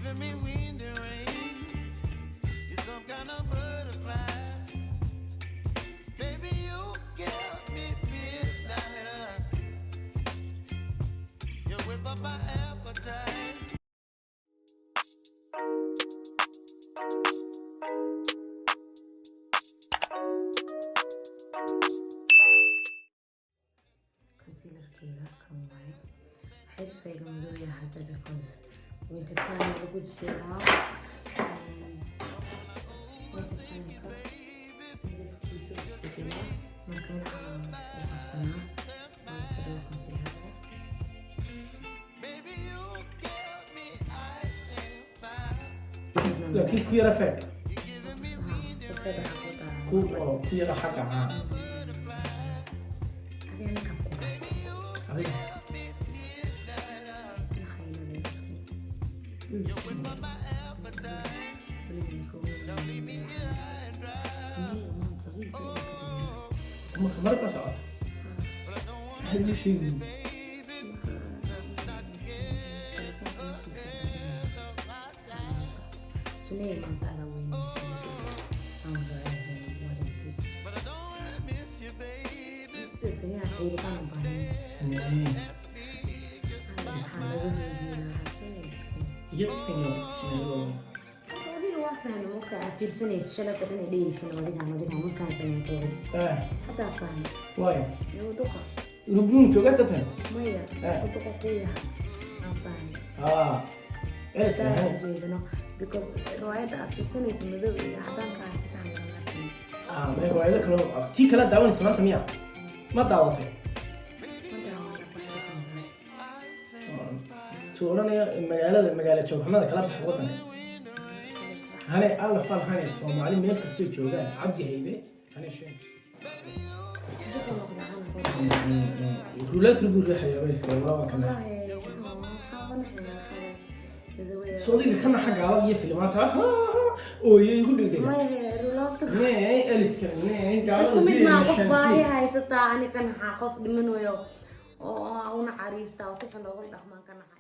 giving me wind and rain. You're some kind of butterfly. Baby, you give me midnight. You whip up my appetite. Concealer keyga kan waaye. Xirshayga madow yahay hadda because winter time lagu jiraa. Winter time-ka midabkiisu isbedela. Marka waxaan u qabsanaa waa sidoo concealer. laakiin ku yara feeg ku yara xagga adiga marka socota hadi sheegi Sunay month ada wins. What is this? This is not really fun, but في سنة شلت أنا ليه سنة وديها ما كان سنة كوري. حتى فهم. واي. يودقة. ربنا شو قد تفهم؟ مايا. يودقة قوية. ما فهم. إيش يعني؟ جيدنا. because رواية في سنة سمدو حتى كان سفهم ولا ما رواية كلام تي كلا داون سمعت مياه. ما داوته. سؤالنا مجال شو محمد كلام حقوقنا. هني الله فال هني الصومالي ميل كستيو جوجان عبدي هيبة هني شيء. ولا تربو الريحة يا بيس والله كنا. صديقي كنا حق على يفي ما تعرف ويقول لي ما هي رولات. نه أليس كنا نه قالوا. بس كم يدنا قبائي هاي ستا أنا كان حقف من ويو أو نعريس توصف إنه أقول أخمان كان حايز.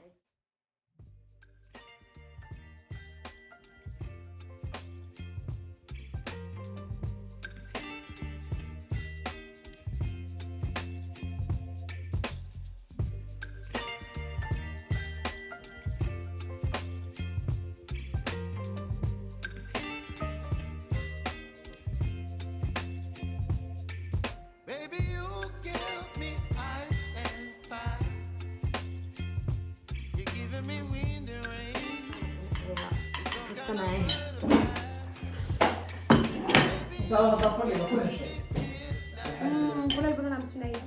لا ضافني ما كل شيء. ولا البنات بسم الله.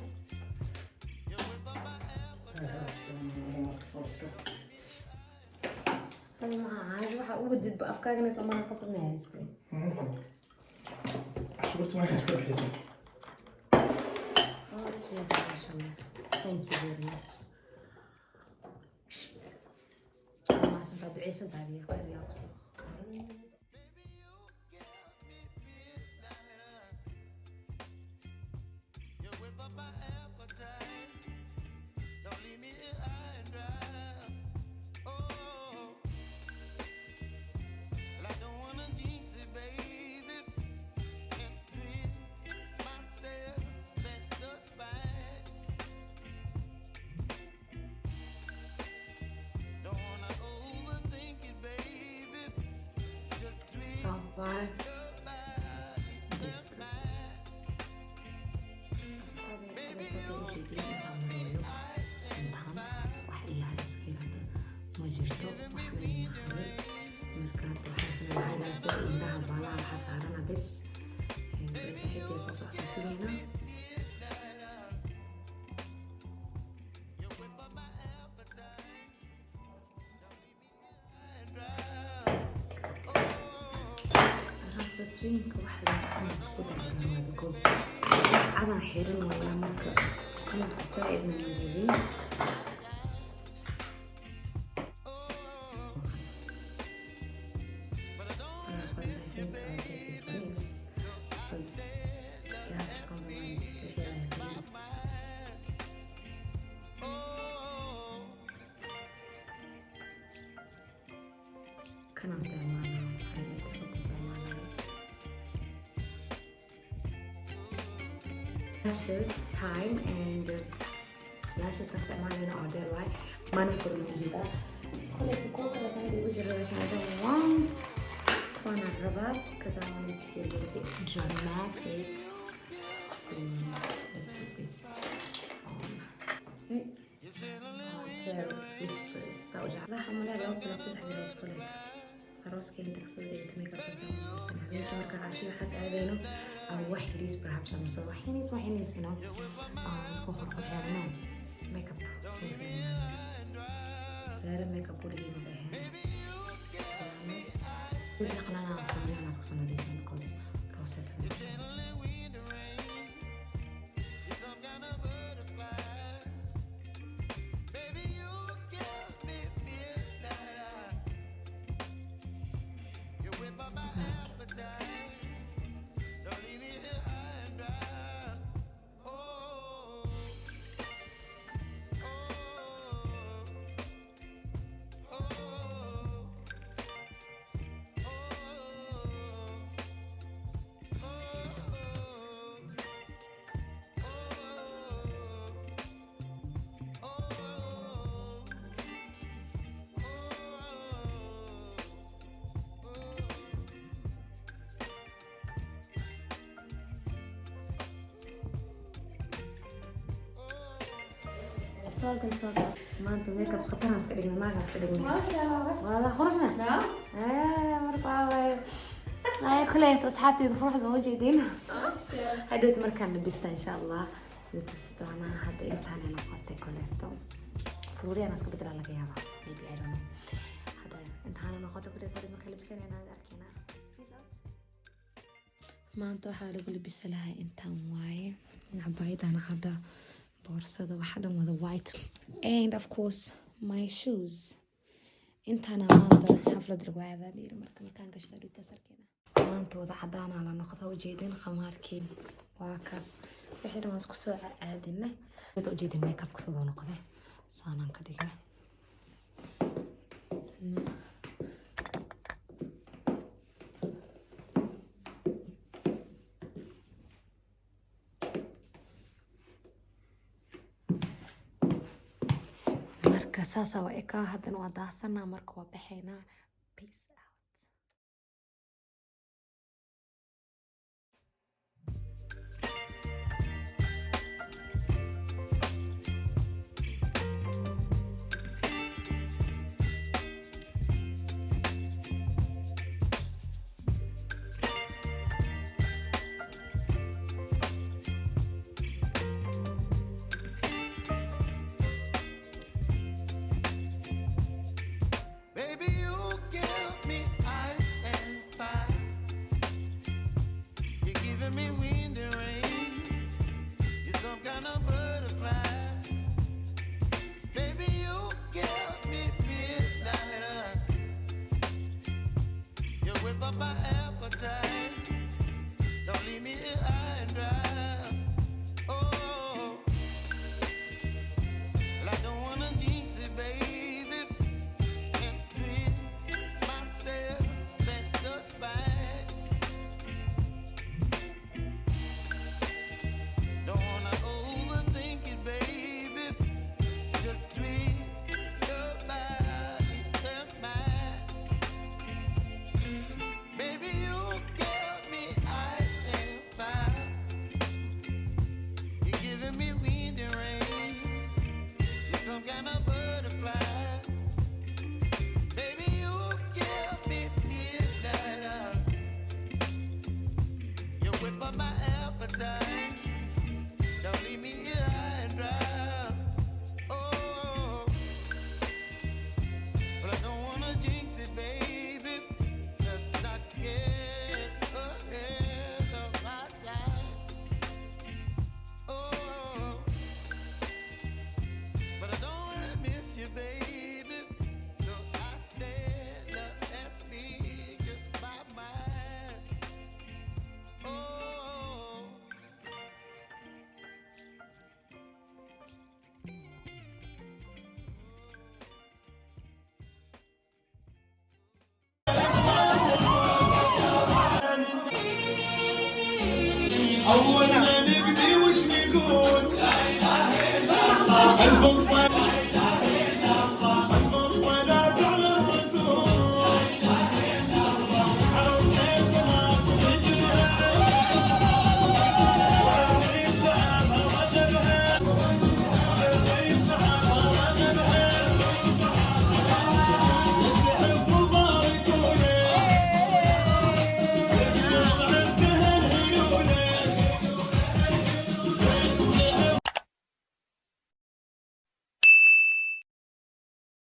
أنا ما عايز واحد أودد بأفكار ناس وما نقصد ناس. شو ما يسكر حسن. Thank you very much. ما سنت أدعي سنت هذه خير يا أبصر. Far. twinka wax la isku daraa because ana xiran wala marka ana saacadna ma kanaan isticmaalaa highlighterka ku isticmaalaa. Lashes time and lashes ka isticmaalayna oo dheer waay mana furna ujeedaa quality kuwa kale kan ugu jira laakiin I don't want kuwana rabaa because I want it to be a little bit dramatic. So let's put this on. Whispers زوجة راح أعملها لو كلا صدح بروز كله أروس كين تكسر لي تميك أبسط بس أنا عندي مركز عشية حس أبينه أو واحد ليس perhaps أنا مصور واحد ليس you know نسكو خرق الحياة ميك أب غير ميك أب ولي ما بيها وش نقلنا فمنا ناس كسرنا دي because روسات صاقل ما انت ميك اب خطرها اسكدغنا ناغا اسكدغنا ما شاء الله والله خرجنا نعم مرصاوي هاي كليت اصحابتي دخلوا حق موجودين هديت مركان لبستها ان شاء الله تستانا هذا انتاني نقطه كليتو فلوري انا اسكبت لها لك يابا maybe I don't know هذا انتاني نقطه كليتو مركان لبسني انا اركينا ما انت waxaa lagu labis lahaa intaan waaye cabaayadana hadda boorsada waxa dhan wada white and of course my shoes intaana maanta xaflad lagu aadaadiyay markaan gashta dhigta sarkeena maanta wada cadaan la noqdo ujeedin khamaarkeen waa kaas wixii dhan isku soo aadinay wada ujeedin makeup ku soo noqday saanan ka dhigay ساسا وإيكا هادن واداسنا مركوا بحينا peace out My appetite, don't leave me here high and dry. Oh, well, I don't wanna jinx it, baby, and twist myself at the spine. Don't wanna overthink it, baby. It's just twist your body and mine. Baby, you give me ice and fire. أول ما نبدي وش نقول لا إله إلا الله الف الصلاة